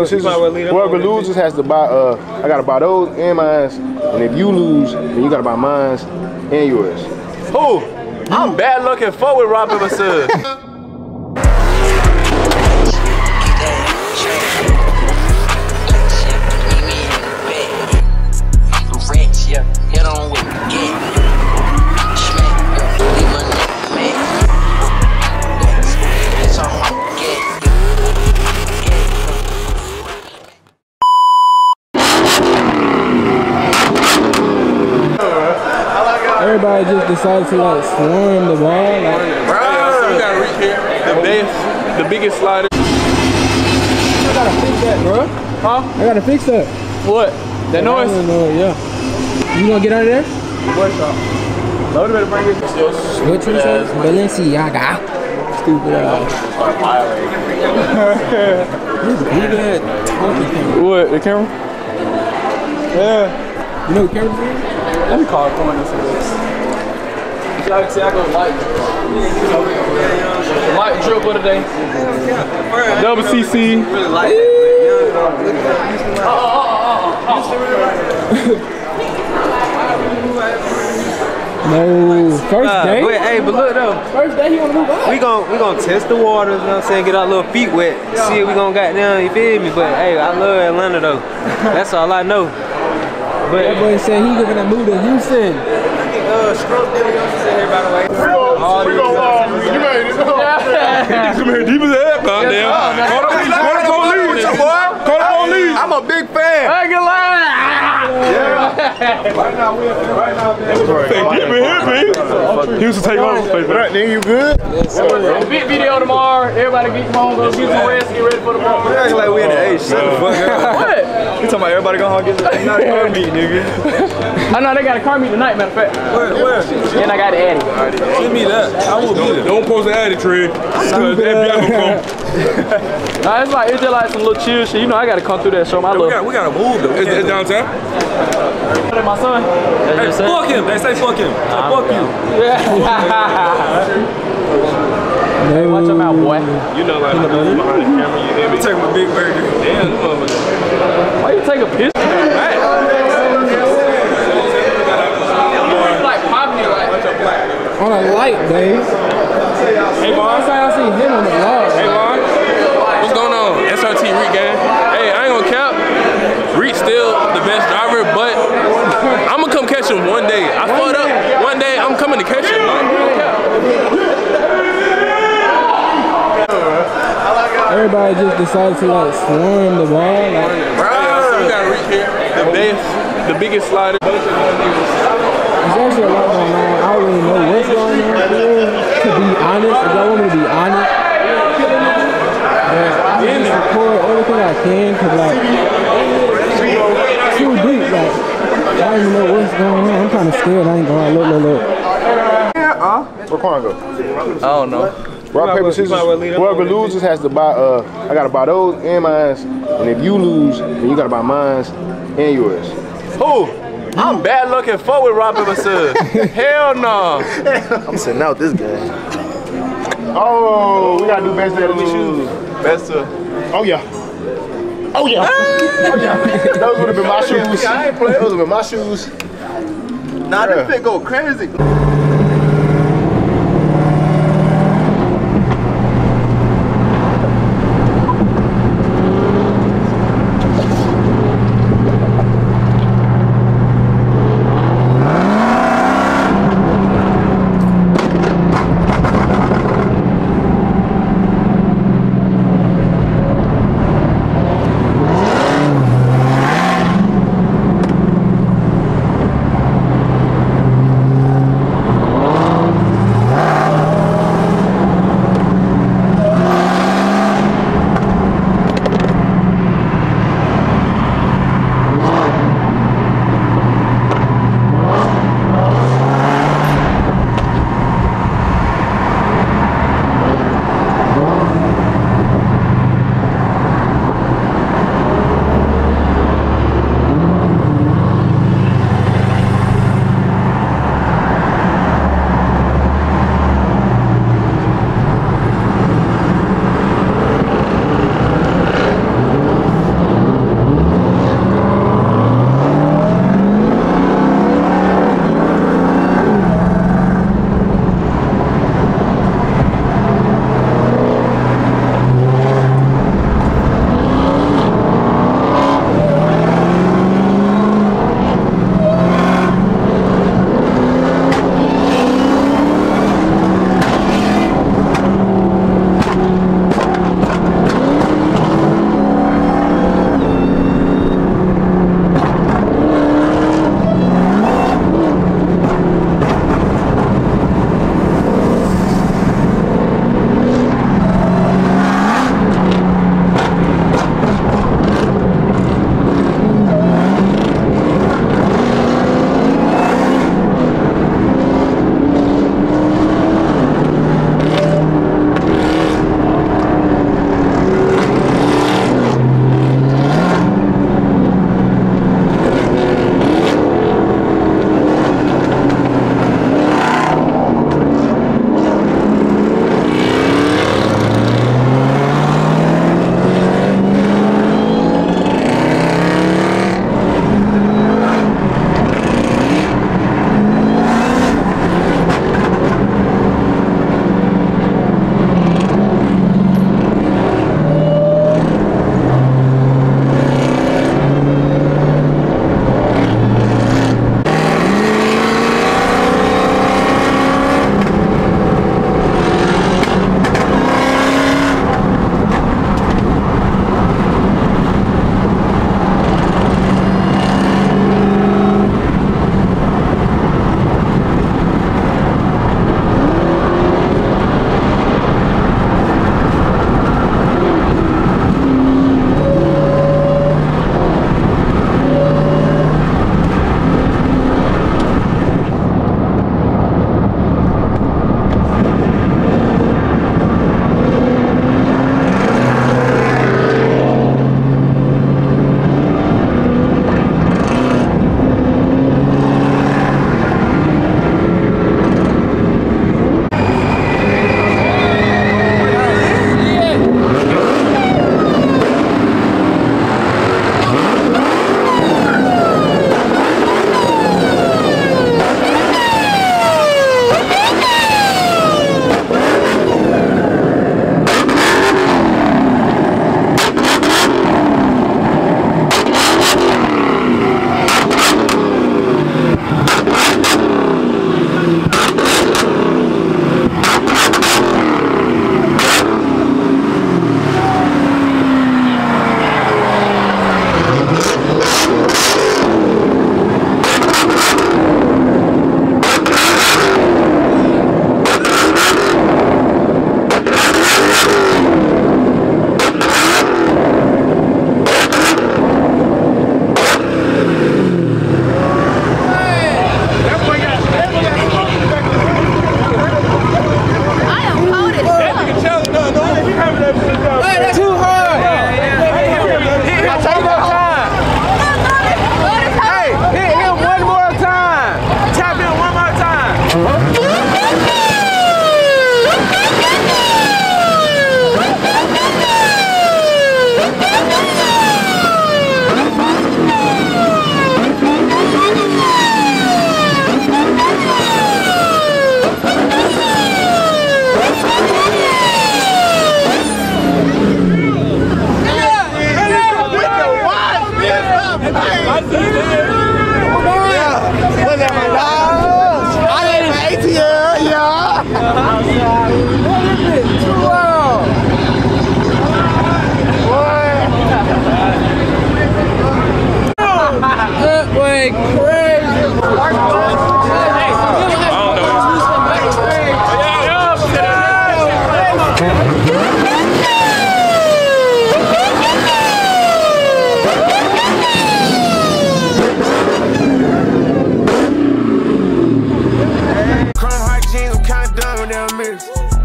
paper, scissors. Whoever loses has to buy. I gotta buy those and mine. And if you lose, then you gotta buy mine and yours. Who? I'm bad looking forward, rock paper scissors. Everybody just decided to like swarm the ball. Like, So we gotta reach here. The biggest slider. I gotta fix that, bro. Huh? I gotta fix that. What? That noise? Yeah. You gonna get under there? What shop? Load better bring it. What you say? Balenciaga. Stupid ass. What? The camera? Yeah. You know what camera's doing? Let me call it point this. See, I go light drill for today. Double CC. Really light. No, first day. But, hey, but look though. First day he wanna move up. We gon' test the waters, you know what I'm saying? Get our little feet wet. See if we gon' got down, you feel me? But hey, I love Atlanta though. That's all I know. But That boy said he gonna move to Houston. Stroke here by the way. You made it. Come here deep as hell, goddamn. Call the police. Call the police. I'm a big fan. I ain't gonna lie. Right now, Get me here, baby. Houston take over. Right, then you good? Big video tomorrow. Everybody get home, go get some rest, get ready for tomorrow. We acting like we in the age. Shut the fuck up. What? We talking about everybody going home get the not a car meet, nigga. I know they got a car meet tonight, matter of fact. Where? And I got the Addy. Send me that. I will be there. Don't post the Addy, Trey. Because the FBI gonna come. Nah, it's just like some little chill shit. You know, I gotta come through that show. My We gotta move though. It's downtown. My son. Hey, fuck him. They say fuck him. Say fuck you. No. Watch your mouth, boy. You know, like behind the camera, you hear me? Take my big burger. Damn, why you take a picture? On a light, babe. Hey, Vaughn. Last time I see him on the vlog. Hey, Vaughn. What's going on? SRT Reek gang. Hey, I ain't gonna cap. Reek's still the best driver, but I'm gonna come catch him one day. I fucked up. One day, I'm coming to catch him. Everybody just decided to like swarm the ball. Like, So we gotta reach here. The biggest slider. there's actually a lot going on. I don't really know what's going on here. To be honest, if y'all want me to be honest, but I just record everything I can because like too deep. Like I don't even know what's going on. I'm kind of scared. I ain't going. Look. Where Quan go? I don't know. Rock, paper, scissors. Whoever loses has to buy. I gotta buy those and mine. And if you lose, then you gotta buy mine and yours. Who? I'm bad looking forward, rock paper scissors. Hell no. I'm sitting out this guy. Oh, we gotta do best of the shoes. Best of. Oh yeah. Oh yeah. Oh yeah. Those would have been my shoes. I ain't playing. Those would have been my shoes. Nah, this fit go crazy.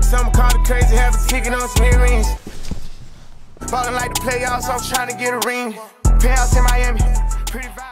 Some call it crazy, have a ticket on some earrings. Ballin' like the playoffs, I'm trying to get a ring. Penthouse in Miami, pretty vibe.